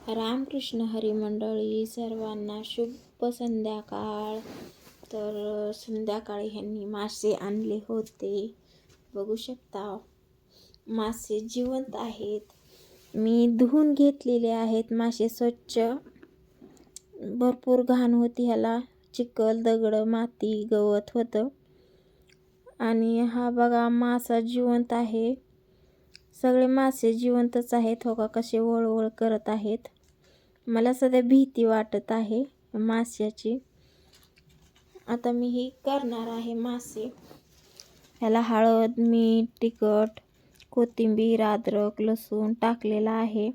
रामकृष्ण हरी मंडळी, सर्वांना शुभ संध्याकाळ. तर संध्याकाळी ह्यांनी मासे आणले होते, बघू शकता. मासे जिवंत आहेत. मी धुवून घेतलेले आहेत मासे स्वच्छ. भरपूर घाण होती, ह्याला चिखल, दगड, माती, गवत होतं. आणि हा बघा मासा जिवंत आहे. सगळे मासे जिवंतच आहेत. हो का, कसे वळवळ करत आहेत. मला सध्या भीती वाटत आहे माशाची. आता मी ही करणार आहे मासे. ह्याला हळद, मीठ, तिखट, कोथिंबीर, अद्रक, लसूण टाकलेला आहे.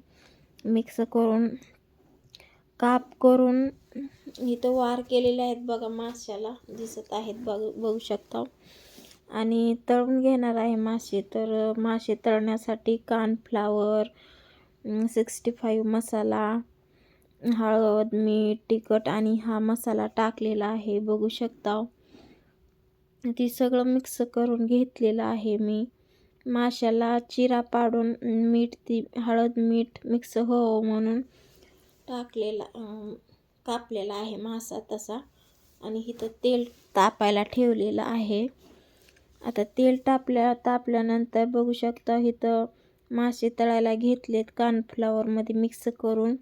मिक्स करून काप करून इथं वार केलेले आहेत बघा, माशाला दिसत आहेत, बघू शकता. आणि तळून घेणार आहे मासे. तर मासे तळण्यासाठी कॉर्नफ्लॉवर, 65 मसाला, हळद, मीठ, तिखट आणि हा मसाला टाकलेला आहे, बघू शकता. ती सगळं मिक्स करून घेतलेलं आहे मी. माशाला चिरा पाडून हळद मीठ मिक्स हो म्हणून टाकलेला, कापलेला आहे मासा तसा. आणि इथं तेल तापायला ठेवलेलं आहे. आता तेल तापल्यानंतर बघू शकता, इथं मासे तळायला घेतलेत. कॉर्नफ्लॉवरमध्ये मिक्स करून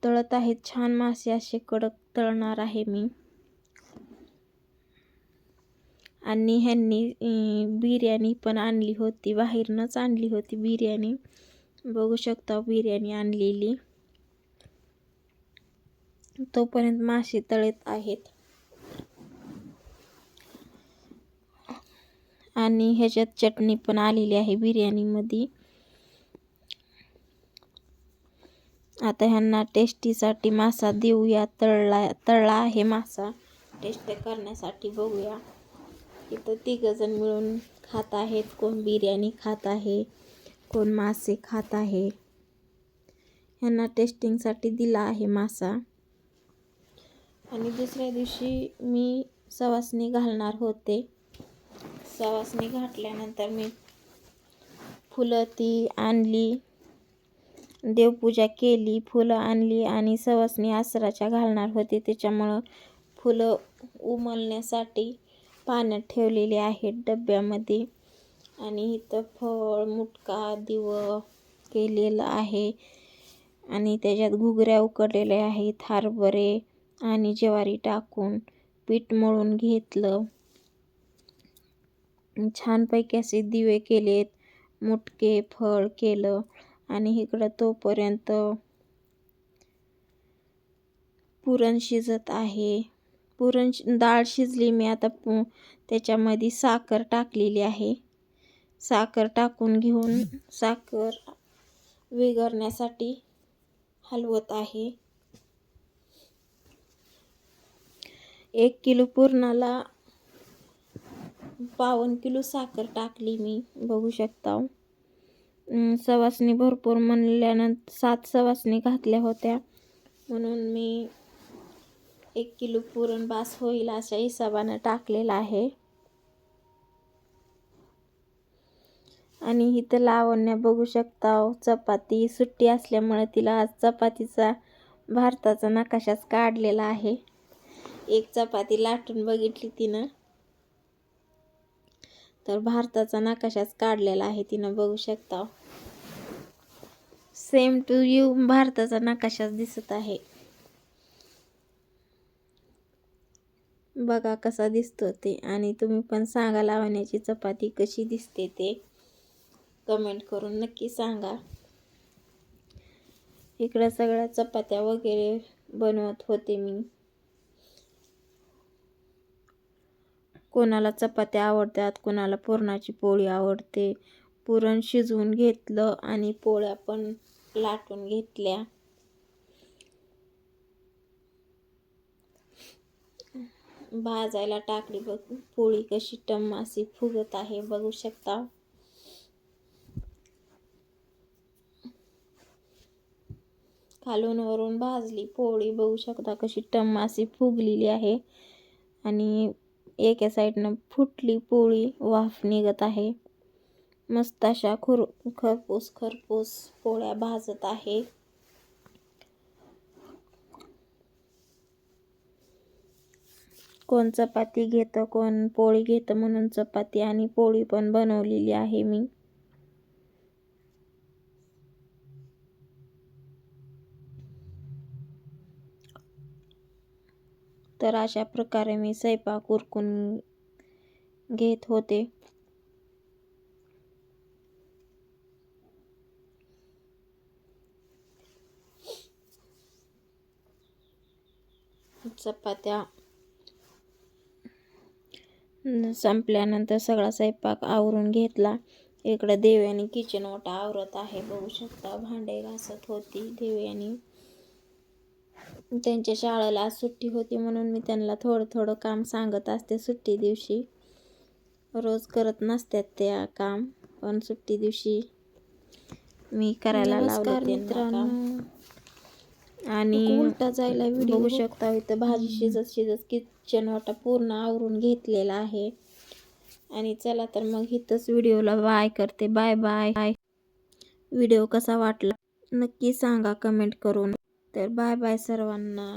तळत आहेत. छान मासे असे कडक तळणार आहे मी. आणि ह्यांनी बिर्याणी पण आणली होती, बाहेरनंच आणली होती बिर्याणी, बघू शकता. बिर्याणी आणलेली. तोपर्यंत मासे तळत आहेत. आणि ह्याच्यात चटणी पण आलेली आहे बिर्याणीमध्ये. आता ह्यांना टेस्टीसाठी मासा देऊया. तळला आहे मासा टेस्ट करण्यासाठी. बघूया, इथं 3 जण मिळून खात आहेत. कोण बिर्याणी खात आहे, कोण मासे खात आहे. ह्यांना टेस्टिंगसाठी दिला आहे मासा. आणि दुसऱ्या दिवशी मी सवासणी घालणार होते. सवासणी घातल्यानंतर मी फुलं ती आणली, देवपूजा केली, फुलं आणली आणि सवासणी आसराच्या घालणार होते. त्याच्यामुळं फुलं उमलण्यासाठी पाण्यात ठेवलेले आहेत डब्यामध्ये. आणि इथं फळ, मुटका, दिवं केलेलं आहे. आणि त्याच्यात घुगऱ्या उकडलेल्या आहेत, हरभरे आणि ज्वारी टाकून पीठ मळून घेतलं. छानपैकी असे दिवे केलेत, मुटके, फळ केलं. आणि इकडं तोपर्यंत पुरण शिजत आहे. डाळ शिजली. मी आता त्याच्यामध्ये साखर टाकलेली आहे. साखर टाकून घेऊन साखर विरघळण्यासाठी हलवत आहे. 1 किलो पुरणाला 1.25 किलो साखर टाकली मी, बघू शकता. सवासणी भरपूर म्हणल्यानंतर 7 सवासणी घातल्या होत्या, म्हणून मी 1 किलो पुरण बास होईल अशा हिशोबानं टाकलेला आहे. आणि इथं लावण्या बघू शकता. चपाती सुट्टी असल्यामुळे तिला आज चपातीचा भारताचा नकाशाच काढलेला आहे. एक चपाती लाटून बघितली तिनं, तर भारताचा नकाशाच काढलेला आहे तिनं, बघू शकता. सेम टू यू भारताचा नकाशाच दिसत आहे. बघा कसा दिसतो ते. आणि तुम्ही पण सांगा लावण्याची चपाती कशी दिसते ते कमेंट करून नक्की सांगा. इकडं सगळ्या चपात्या वगैरे बनवत होते मी. कोणाला चपात्या आवडतात, कोणाला पुरणाची पोळी आवडते. पुरण शिजवून घेतलं आणि पोळ्या पण लाटून घेतल्या. भाजायला टाकली, बघ पोळी कशी टम्म अशी फुगत आहे, बघू शकता. खालून वरून भाजली पोळी, बघू शकता कशी टम्म अशी फुगलेली आहे. आणि एका साईडनं फुटली पोळी, वाफ निघत आहे. मस्त अशा खरपूस पोळ्या भाजत आहे. कोण चपाती घेतं, कोण पोळी घेतं, म्हणून चपाती आणि पोळी पण बनवलेली आहे मी. तर अशा प्रकारे मी स्वयंपाक उरकून घेत होते. चपात्या संपल्यानंतर सगळा स्वयंपाक आवरून घेतला. इकडं देवयानी किचन ओटा आवरत आहे, बघू शकता. भांडे घासत होती देवयानी. त्यांच्या शाळेला आज सुट्टी होती म्हणून मी त्यांना थोडं काम सांगत असते सुट्टी दिवशी. रोज करत नसतात त्या काम, पण सुट्टी दिवशी मी करायला लावलं त्यांना काम. आणि उलटा जायला बघू शकता इथं भाजी शिजत किचन वाटा पूर्ण आवरून घेतलेला आहे. आणि चला तर मग इथंच व्हिडिओला बाय करते. Bye bye. व्हिडिओ कसा वाटला नक्की सांगा कमेंट करून. तर बाय बाय सर्वांना.